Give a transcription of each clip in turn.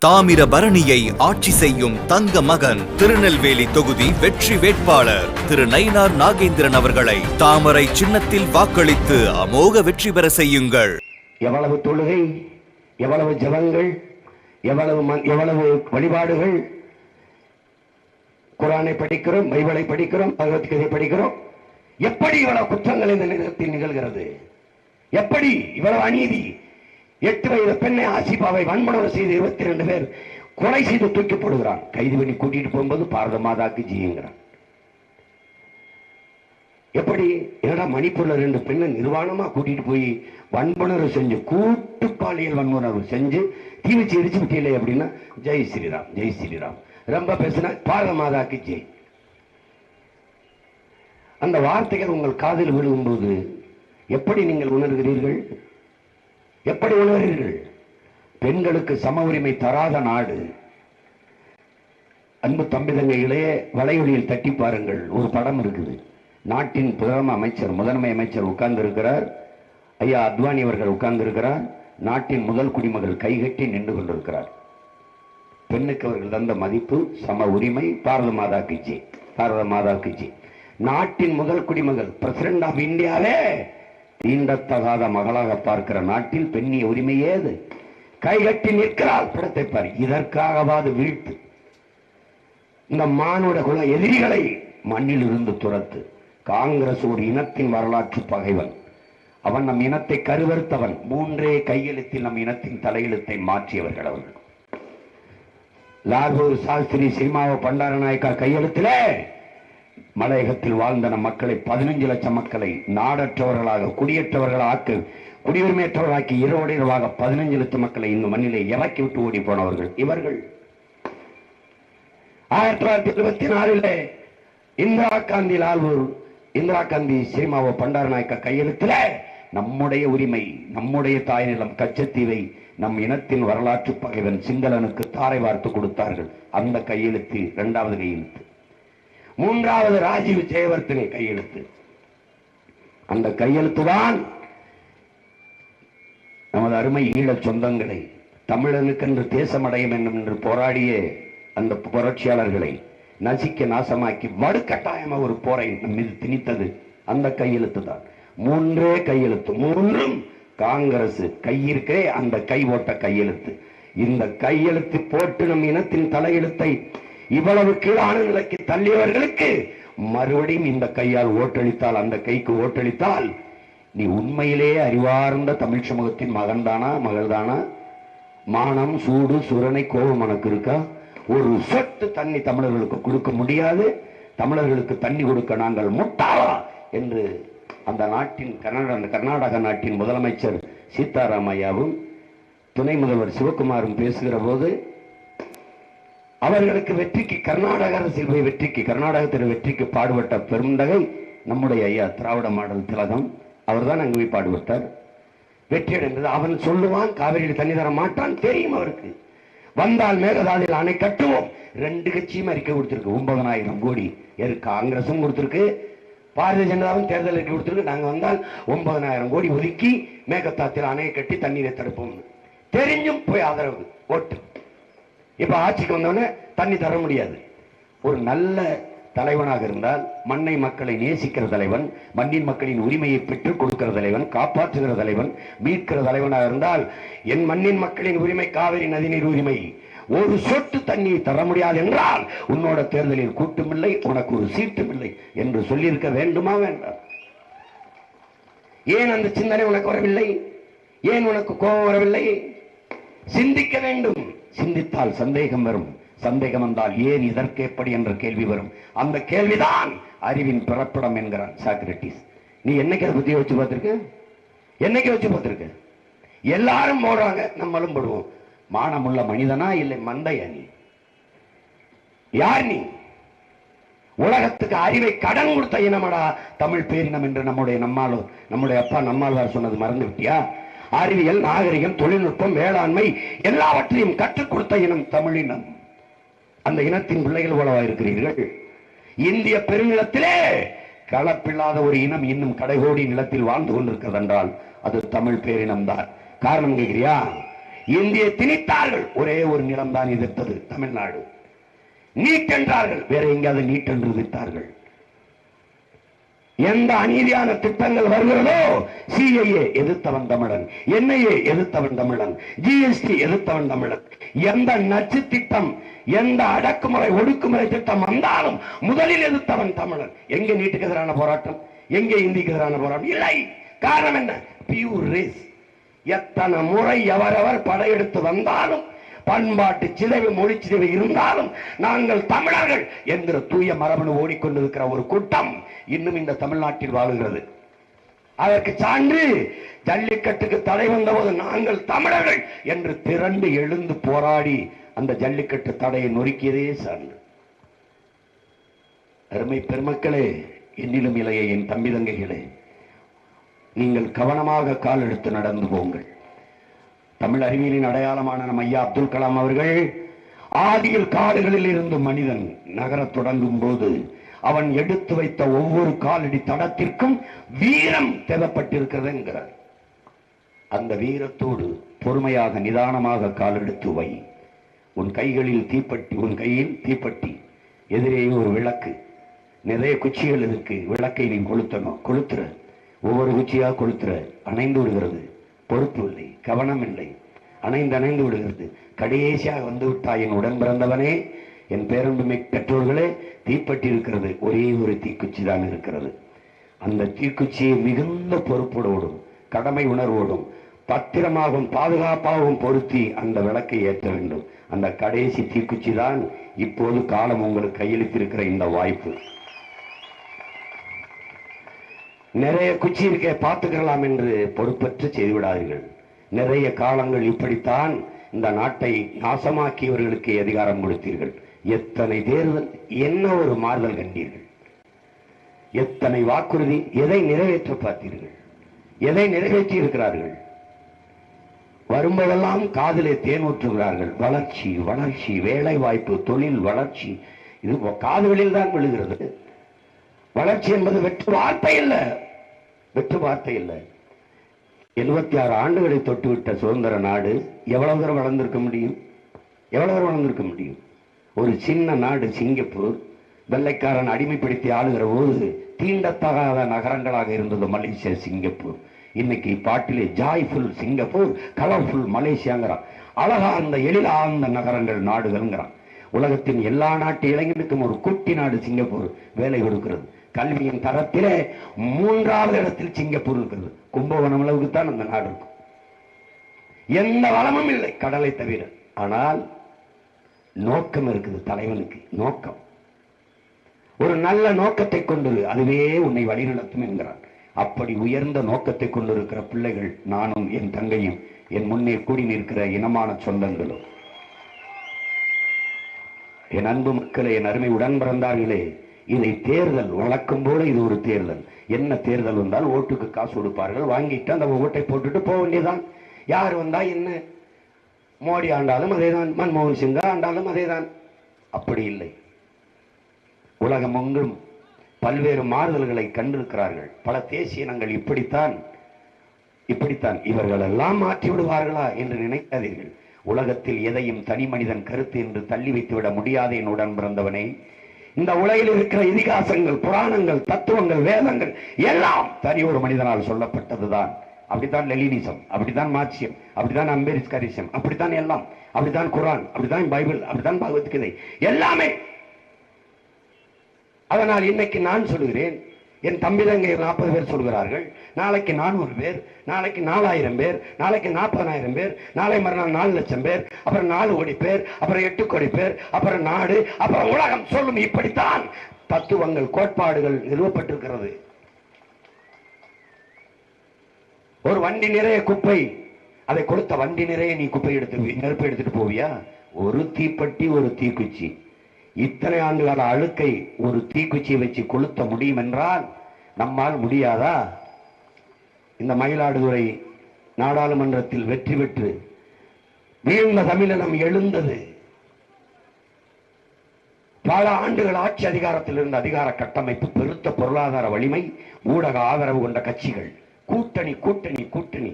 தாமிரபரணியை ஆட்சி செய்யும் தங்க மகன் திருநெல்வேலி தொகுதி வெற்றி வேட்பாளர் திரு நயினார் நாகேந்திரன் அவர்களை தாமரை சின்னத்தில் வாக்களித்து அமோக வெற்றி பெற செய்யுங்கள். எவ்வளவு தொழுகை, எவ்வளவு ஜபங்கள், எவ்வளவு வழிபாடுகள், குர்ஆனை படிக்கிறோம், பைபிளை படிக்கிறோம், பகவத்கீதை படிக்கிறோம். எப்படி இவ்வளவு குற்றங்கள் இந்த நேரத்தில் நிகழ்கிறது? எப்படி இவ்வளவு அநீதி? 8 வயது பெண்ணை ஆசிபாவை வன்முறை செய்து 22 பேர் கொலை செய்து தூக்கி போடுகிறான். கைது பண்ணி கூட்டிட்டு போகும்போது பாரத மாதாக்கு ஜீங்கிறான். எப்படி? என்னடா மணிப்பூர்ல 2 பெண்ணை நிர்வாணமா கூட்டிட்டு போய் வன்புணர்வு செஞ்சு, கூட்டு பாலியல் வன்புணர்வு செஞ்சு தீ வச்சு எரிச்சு விட்டியலே அப்படின்னா ஜெய் ஸ்ரீராம், ஜெய் ஸ்ரீராம். ரொம்ப பேசினா பாரத மாதாக்கு ஜெய். அந்த வார்த்தைகள் உங்கள் காதில் விழுகும்போது எப்படி நீங்கள் உணர்கிறீர்கள்? எப்படி உணர்கிறீர்கள்? பெண்களுக்கு சம உரிமை தராத நாடு. அன்பு தம்பிதங்கைகளே, வலையொலியில் தட்டி பாருங்கள், ஒரு படம் இருக்குது. நாட்டின் பிரதம அமைச்சர், முதன்மை அமைச்சர் உட்கார்ந்து இருக்கிறார். ஐயா அத்வானி அவர்கள் உட்கார்ந்து இருக்கிறார். நாட்டின் முதல் குடிமகள் கைகட்டி நின்று கொண்டிருக்கிறார். பெண்ணுக்கு அவர்கள் தந்த மதிப்பு, சம உரிமை, பாரத மாதா கி, பாரத மாதா கி. நாட்டின் முதல் குடிமகள், பிரசிடென்ட் ஆஃப் இந்தியாவே தீண்டத்தகாத மகளாக பார்க்கிற நாட்டில் பெண்ணிய உரிமை ஏது? கைகட்டி நிற்கிறாள். படத்தை பாரு. இதற்காகவாது வீழ்த்து. இந்த மானுட குல எதிரிகளை மண்ணில் இருந்து துரத்து. காங்கிரஸ் ஒரு இனத்தின் வரலாற்று பகைவன். அவன் நம் இனத்தை கருவறுத்தவன். 3 கையெழுத்தில் நம் இனத்தின் தலையெழுத்தை மாற்றியவர்கள் அவர்கள். லால்பூர் சாஸ்திரி சினிமாவை பண்டாரநாயக்கா கையெழுத்திலே மலையகத்தில் வாழ்ந்த நம் மக்களை, 15 லட்சம் மக்களை நாடற்றவர்களாக, குடியற்றவர்களாக்க, குடியுரிமையற்றவர்களாக்கி இரவோடிரவாக 15 லட்சம் மக்களை இந்த மண்ணிலே இறக்கி விட்டு ஓடி போனவர்கள் இவர்கள். 1924 இந்திரா காந்தி, லால்பூர் இந்திரா காந்தி சினிமாவை பண்டாரநாயக்கா கையெழுத்துல நம்முடைய உரிமை, நம்முடைய தாய் நிலம் கச்சத்தீவை நம் இனத்தின் வரலாற்று பகைவன் சிங்களனுக்கு தாரை வார்த்து கொடுத்தார்கள். அந்த கையெழுத்து 2வது கையெழுத்து. 3வது ராஜீவ் ஜெயவர்தனே கையெழுத்து. அந்த கையெழுத்துதான் நமது அருமை ஈழச் சொந்தங்களை, தமிழனுக்கென்று தேசமடையும் என்று போராடிய அந்த புரட்சியாளர்களை நசிக்க நாசமாக்கி வடுக்கட்டாயமா ஒரு போரை நம் மீது திணித்தது அந்த கையெழுத்து தான். 3 கையெழுத்து, 3ம் காங்கிரஸ் கையிருக்கே அந்த கை ஓட்ட கையெழுத்து. இந்த கையெழுத்து போட்டு நம் இனத்தின் தலையெழுத்தை இவ்வளவு கீழான நிலைக்கு தள்ளியவர்களுக்கு மறுபடியும் இந்த கையால் ஓட்டளித்தால், அந்த கைக்கு ஓட்டளித்தால், நீ உண்மையிலேயே அறிவார்ந்த தமிழ் சமூகத்தின் மகன்தானா, மகள்தானா? மானம், சூடு, சுரணை, கோபம் உனக்கு இருக்கா? ஒரு சொட்டு தண்ணி தமிழர்களுக்கு கொடுக்க முடியாது. தமிழர்களுக்கு தண்ணி கொடுக்க நாங்கள் முட்டாளா என்று அந்த நாட்டின் கர்நாடக நாட்டின் முதலமைச்சர் சீதாராமையாவும் துணை முதல்வர் சிவகுமாரும் பேசுகிற போது, அவர்களுக்கு வெற்றிக்கு, கர்நாடக அரசியல் வெற்றிக்கு, கர்நாடகத்தில் வெற்றிக்கு பாடுபட்ட பெருந்தகை நம்முடைய ஐயா திராவிட மாடல் திலகம். அவர் தான் அங்கு போய் பாடுபட்டார். வெற்றி அடைந்தது. அவன் சொல்லுவான், காவிரியில் தண்ணி தர மாட்டான், தெரியும் அவருக்கு. வந்தால் மேகதாதுவில் அணை கட்டுவோம். 2 கட்சியும் அறிக்கை கொடுத்திருக்கு. 9,000 கோடி. காங்கிரசும் கொடுத்திருக்கு, பாரதிய ஜனதாவும் தேர்தல் அறிக்கை கொடுத்திருக்கு. நாங்க வந்தால் 9,000 கோடி ஒதுக்கி மேகதாத்தில் அணையை கட்டி தண்ணீரை தடுப்போம். தெரிஞ்சும் போய் ஆதரவு ஓட்டு. இப்ப ஆட்சிக்கு வந்தவன தண்ணி தர முடியாது. ஒரு நல்ல தலைவனாக இருந்தால், மண்ணை மக்களை நேசிக்கிற தலைவன், மண்ணின் மக்களின் உரிமையை பெற்றுக் கொடுக்கிற தலைவன், காப்பாற்றுகிற தலைவன், மீட்கிற தலைவனாக இருந்தால், என் மண்ணின் மக்களின் உரிமை காவிரி நதிநீர் உரிமை, ஒரு சொட்டு தண்ணி தர முடியாது என்றால் உன்னோட தேர்தலில் கூட்டுமில்லை, உனக்கு ஒரு சீட்டும் இல்லை என்று சொல்லியிருக்க வேண்டுமா வேண்டாம்? ஏன் அந்த சிந்தனை உனக்கு வரவில்லை? ஏன் உனக்கு கோபம் வரவில்லை? சிந்திக்க வேண்டும். சிந்தித்தால் சந்தேகம் வரும். சந்தேகம் வந்தால் ஏன், இதற்கு எப்படி என்ற கேள்வி வரும். அந்த கேள்விதான் அறிவின் பிறப்பிடம் என்கிறான் சாக்ரட்டிஸ். நீ என்னைக்கு அதை பத்தி யோசிச்சு பார்த்திருக்க? என்னைக்கு யோசிச்சு பார்த்திருக்க? எல்லாரும் போடுறாங்க, நம்மளும் போடுவோம். மானமுள்ள மனிதனா இல்லை மந்தையா நீ? யார் நீ? உலகத்துக்கு அறிவை கடன் கொடுத்த இனமடா தமிழ் பேரினம் என்று நம்முடைய அப்பா நம்மாழ்வார் சொன்னது மறந்து விட்டியா? அறிவியல், நாகரிகம், தொழில்நுட்பம், வேளாண்மை எல்லாவற்றையும் கற்றுக் கொடுத்த இனம் தமிழினம். அந்த இனத்தின் பிள்ளைகள் போலவா இருக்கிறீர்கள்? இந்திய பெருநிலத்திலே கலப்பில்லாத ஒரு இனம் இன்னும் கடைகோடி நிலத்தில் வாழ்ந்து கொண்டிருக்கிறது என்றால் அது தமிழ் பேரினம் தான். காரணம் கேட்கிறியா? இந்தியை திணித்தார்கள், ஒரே ஒரு நிலம் தான் எதிர்த்தது, தமிழ்நாடு. நீட் என்றார்கள், வேற எங்காவது நீட் என்று எதிர்த்தார்கள். எந்த அநீதியான திட்டங்கள் வருகிறதோ, சிஐஏ எதிர்த்தவன் தமிழன், என்ஐஏ எதிர்த்தவன் தமிழன், ஜிஎஸ்டி எதிர்த்தவன் தமிழன். எந்த நச்சு திட்டம், எந்த அடக்குமுறை ஒடுக்குமுறை திட்டம் வந்தாலும் முதலில் எதிர்த்தவன் தமிழன். எங்க நீட்டுக்கு எதிரான போராட்டம், எங்க இந்திக்கு எதிரான போராட்டம் இல்லை. காரணம் என்ன? Pure race. எத்தனை முறை எவரவர் படையெடுத்து வந்தாலும், பண்பாட்டு சிதைவு, மொழி சிதைவு இருந்தாலும், நாங்கள் தமிழர்கள் என்கிற தூய மரபணு ஓடிக்கொண்டிருக்கிற ஒரு கூட்டம் இன்னும் இந்த தமிழ்நாட்டில் வாழுகிறது. அதற்கு சான்று ஜல்லிக்கட்டுக்கு தடை வந்தபோது நாங்கள் தமிழர்கள் என்று திரண்டு எழுந்து போராடி அந்த ஜல்லிக்கட்டு தடையை நொறுக்கியதே சான்று. அருமை பெருமக்களே, என்னிலும் இளைய என் தம்பி தங்கைகளே, நீங்கள் கவனமாக கால் எடுத்து நடந்து போங்கள். தமிழ் அறிவியலின் அடையாளமான நம் ஐயா அப்துல் கலாம் அவர்கள் ஆதியில் காடுகளில் இருந்து மனிதன் நகரத் தொடங்கும் போது அவன் எடுத்து வைத்த ஒவ்வொரு காலடி தடத்திற்கும் வீரம் தேவைப்பட்டிருக்கிறது என்கிறார். அந்த வீரத்தோடு பொறுமையாக நிதானமாக கால் எடுத்து வை. உன் கைகளில் தீப்பெட்டி, உன் கையில் தீப்பெட்டி, எதிரே ஒரு விளக்கு, நிறைய குச்சிகள் இருக்கு, விளக்கை நீ கொளுத்துற, ஒவ்வொரு குச்சியா கொளுத்துற, அணைந்து விடுகிறது. பொறுப்பு இல்லை, கவனம் இல்லை, அணைந்து விடுகிறது. கடைசியாக வந்து விட்டாய் என் உடன் பிறந்தவனே, என் பேரன்புமை பெற்றோர்களே, தீப்பெட்டி இருக்கிறது, ஒரே ஒரு தீக்குச்சி தான் இருக்கிறது. அந்த தீக்குச்சியை மிகுந்த பொறுப்போடும் கடமை உணர்வோடும் பத்திரமாகவும் பாதுகாப்பாகவும் பொருத்தி அந்த விளக்கை ஏற்ற வேண்டும். அந்த கடைசி தீக்குச்சி தான் இப்போது காலம் உங்களுக்கு கையளித்திருக்கிற இந்த வாய்ப்பு. நிறைய குச்சி இருக்க பார்த்துக்கலாம் என்று பொறுப்பற்று செய்துவிடாதீர்கள். நிறைய காலங்கள் இப்படித்தான் இந்த நாட்டை நாசமாக்கியவர்களுக்கு அதிகாரம் கொடுத்தீர்கள். எத்தனை தேர்தல், என்ன ஒரு மாறுதல் கண்டீர்கள், எத்தனை வாக்குறுதி, எதை நிறைவேற்ற பார்த்தீர்கள், எதை நிறைவேற்றி இருக்கிறார்கள். வரும்போதெல்லாம் காதிலே தேன் ஊற்றுகிறார்கள். வளர்ச்சி வளர்ச்சி, வேலை வாய்ப்பு, தொழில் வளர்ச்சி, இது காதுகளில் தான் விழுகிறது. வளர்ச்சி என்பது வெற்று வார்த்தை இல்லை, வெற்று வார்த்தை இல்லை. 76 ஆண்டுகளை தொட்டுவிட்ட சுதந்திர நாடு எவ்வளவு தூரம் வளர்ந்திருக்க முடியும்? எவ்வளவு தூரம் வளர்ந்திருக்க முடியும்? ஒரு சின்ன நாடு சிங்கப்பூர், வெள்ளைக்காரன் அடிமைப்படுத்தி ஆளுகிற போது தீண்டத்தகாத நகரங்களாக இருந்தது மலேசியா, சிங்கப்பூர். இன்னைக்கு பாட்டிலே ஜாய்ஃபுல் சிங்கப்பூர், கலர்ஃபுல் மலேசியாங்கிறான். அழகா அந்த எழிலார்ந்த நகரங்கள் நாடுகள்ங்கிறான். உலகத்தின் எல்லா நாட்டு இளைஞனுக்கும் ஒரு குட்டி நாடு சிங்கப்பூர் வேலை கொடுக்கிறது. கல்வியின் தரத்திலே 3வது இடத்தில் சிங்கப்பூர் இருக்கிறது. கும்பகோணம் அளவுக்கு தான் அந்த நாடு இருக்கும். எந்த வளமும் இல்லை கடலை தவிர. ஆனால் நோக்கம் இருக்குது தலைவனுக்கு. நோக்கம், ஒரு நல்ல நோக்கத்தை கொண்டு அதுவே உன்னை வழிநடத்தும் என்கிறான். அப்படி உயர்ந்த நோக்கத்தை கொண்டிருக்கிற பிள்ளைகள் நானும் என் தங்கையும் என் முன்னே கூடி நிற்கிற இனமான சொந்தங்களும். என் அன்பு மக்களே, என் அருமை உடன் பிறந்தார்களே, இதை தேர்தல் வழக்கம் போல இது ஒரு தேர்தல். என்ன தேர்தல் வந்தால் ஓட்டுக்கு காசு கொடுப்பார்கள், வாங்கிட்டு அந்த ஓட்டை போட்டுட்டு போக வேண்டியதான். யார் வந்தா என்ன, மோடி ஆண்டாலும் அதேதான், மன்மோகன் சிங்கா ஆண்டாலும் அதேதான். அப்படி இல்லை. உலகம் எங்கும் பல்வேறு மாறுதல்களை கண்டிருக்கிறார்கள். பல தேசிய இனங்கள் இப்படித்தான் இவர்கள் எல்லாம் மாற்றி விடுவார்களா என்று நினைக்காதீர்கள். உலகத்தில் எதையும் தனி மனிதன் கருத்து என்று தள்ளி வைத்துவிட முடியாது. என் உடன் பிறந்தவனே, இந்த உலகில் இருக்கிற இதிகாசங்கள், புராணங்கள், தத்துவங்கள், வேதங்கள் எல்லாம் தனி ஒரு மனிதனால் சொல்லப்பட்டதுதான். அப்படித்தான் லெனினிசம், அப்படித்தான் மார்க்சியம், அப்படித்தான் அம்பேத்கரிசம், அப்படித்தான் எல்லாம், அப்படித்தான் குரான், அப்படித்தான் பைபிள், அப்படித்தான் பகவத்கீதை, எல்லாமே. அதனால் இன்னைக்கு நான் சொல்கிறேன், என் தம்பி தங்கை 40 பேர் சொல்கிறார்கள், நாளைக்கு 400 பேர், நாளைக்கு 4000 பேர், நாளைக்கு 40,000 பேர், நாளை மறுநாள் 4 லட்சம் பேர், அப்புறம் 4 கோடி பேர், அப்புறம் 8 கோடி பேர், அப்புறம் நாடு, அப்புறம் உலகம் சொல்லும். இப்படித்தான் தத்துவங்கள், கோட்பாடுகள் நிறுவப்பட்டிருக்கிறது. ஒரு வண்டி நிறைய குப்பை, அதை கொடுத்த வண்டி நிறைய நீ குப்பை நெருப்பை எடுத்துட்டு போவியா? ஒரு தீப்பெட்டி, ஒரு தீக்குச்சி, இத்தனை ஆண்டுகால அழுக்கை ஒரு தீக்குச்சியை வச்சு கொளுத்த முடியும் என்றால் நம்மால் முடியாதா? இந்த மயிலாடுதுறை நாடாளுமன்றத்தில் வெற்றி பெற்று வீழ்ந்த தமிழினம் எழுந்தது பல ஆண்டுகள் ஆட்சி அதிகாரத்தில் இருந்த அதிகார கட்டமைப்பு, பெருத்த பொருளாதார வலிமை, ஊடக ஆதரவு கொண்ட கட்சிகள், கூட்டணி கூட்டணி கூட்டணி,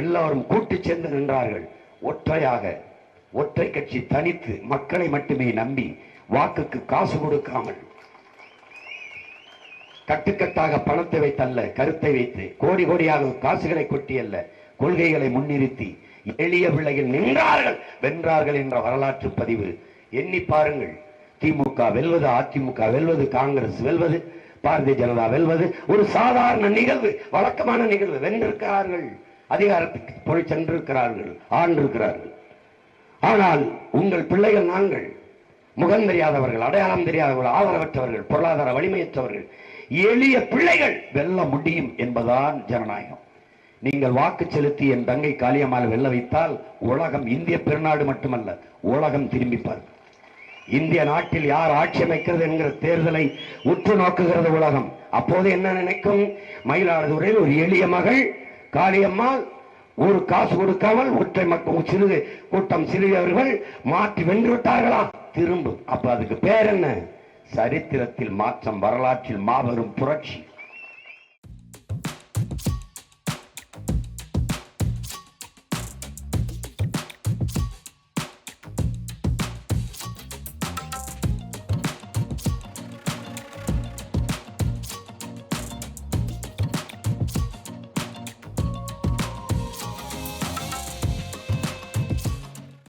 எல்லாரும் கூட்டு சேர்ந்து நின்றார்கள். ஒற்றையாக ஒற்றை கட்சி தனித்து மக்களை மட்டுமே நம்பி வாக்குக்கு காசு கொடுக்காமல் கட்டுக்கட்டாக பணத்தை வைத்தல்ல, கருத்தை வைத்து கோடி கோடியாக காசுகளை கொட்டி அல்ல, கொள்கைகளை முன்னிறுத்தி எளிய பிள்ளைகள் நின்றார்கள், வென்றார்கள் என்ற வரலாற்று பதிவு எண்ணி பாருங்கள். திமுக வெல்வது, அதிமுக வெல்வது, காங்கிரஸ் வெல்வது, பாரதிய ஜனதா வெல்வது ஒரு சாதாரண நிகழ்வு, வழக்கமான நிகழ்வு. வென்றிருக்கிறார்கள், அதிகாரத்துக்கு போய் சென்றிருக்கிறார்கள், ஆண்டிருக்கிறார்கள். ஆனால் உங்கள் பிள்ளைகள் நாங்கள் முகம் தெரியாதவர்கள், அடையாளம் தெரியாதவர்கள், ஆதரவற்றவர்கள், பொருளாதார வலிமையற்றவர்கள், எளிய பிள்ளைகள் வெல்ல முடியும் என்பதுதான் ஜனநாயகம். நீங்கள் வாக்கு செலுத்தி என் தங்கை காளியம்மாள் வெல்ல வைத்தால் உலகம், இந்திய பெருநாடு மட்டுமல்ல உலகம் திரும்பிப்பார். இந்திய நாட்டில் யார் ஆட்சி அமைக்கிறது என்கிற தேர்தலை உற்று நோக்குகிறது உலகம். அப்போது என்ன நினைக்கும்? மயிலாடுதுறையில் ஒரு எளிய மகள் காளியம்மாள் ஒரு காசு கொடுக்காமல் ஒற்றை மக்கள் சிறு கூட்டம் சிறியவர்கள் மாற்றி வென்று விட்டார்களா? திரும்பும். அப்ப அதுக்கு பேர் என்ன? சரித்திரத்தில் மாற்றம், வரலாற்றில் மாபெரும் புரட்சி.